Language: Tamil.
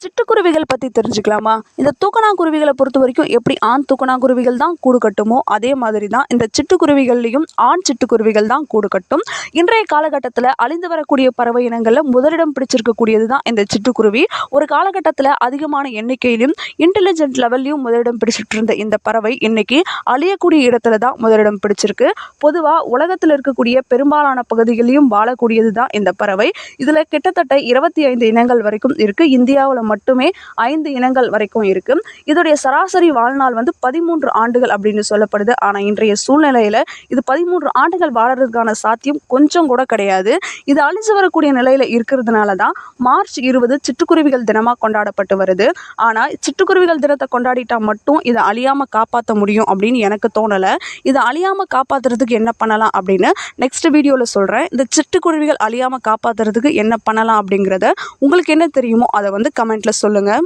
சிட்டுக்குருவிகள் பற்றி தெரிஞ்சுக்கலாமா? இந்த தூக்கணாங்குருவிகளை பொறுத்த வரைக்கும் எப்படி ஆண் தூக்கணாங்குருவிகள் தான் கூடு கட்டுமோ அதே மாதிரி தான் இந்த சிட்டுக்குருவிகள்லையும் ஆண் சிட்டுக்குருவிகள் தான் கூடு கட்டும். இன்றைய காலகட்டத்தில் அழிந்து வரக்கூடிய பறவை இனங்களில் முதலிடம் பிடிச்சிருக்கக்கூடியது தான் இந்த சிட்டுக்குருவி. ஒரு காலகட்டத்தில் அதிகமான எண்ணிக்கையிலும் இன்டெலிஜென்ட் லெவல்லையும் முதலிடம் பிடிச்சிட்டு இருந்த இந்த பறவை இன்னைக்கு அழியக்கூடிய இடத்துல தான் முதலிடம் பிடிச்சிருக்கு. பொதுவாக உலகத்தில் இருக்கக்கூடிய பெரும்பாலான பகுதிகளிலும் வாழக்கூடியது தான் இந்த பறவை. இதில் கிட்டத்தட்ட 25 இனங்கள் வரைக்கும் இருக்குது. இந்தியாவில் மட்டுமே 5 இனங்கள் வரைக்கும் இருக்கு. இதோடைய சராசரி வாழ்நாள் 13 ஆண்டுகள் அப்படின்னு சொல்லப்படுது. ஆனால் இன்றைய சூழ்நிலையில் இது 13 ஆண்டுகள் வாழறதுக்கான சாத்தியம் கொஞ்சம் கூட கிடையாது. இது அழிஞ்சு வரக்கூடிய நிலையில் இருக்கிறதுனால தான் மார்ச் 20 சிட்டுக்குருவிகள் தினமாக கொண்டாடப்பட்டு வருது. ஆனால் சிட்டுக்குருவிகள் தினத்தை கொண்டாடிட்டா மட்டும் இதை அழியாமல் காப்பாற்ற முடியும் அப்படின்னு எனக்கு தோணலை. இதை அழியாமல் காப்பாற்றுறதுக்கு என்ன பண்ணலாம் அப்படின்னு நெக்ஸ்ட் வீடியோவில் சொல்கிறேன். இந்த சிட்டுக்குருவிகள் அழியாமல் காப்பாற்றுறதுக்கு என்ன பண்ணலாம் அப்படிங்கிறத உங்களுக்கு என்ன தெரியுமோ அதை கமெண்ட்டில் சொல்லுங்கள்.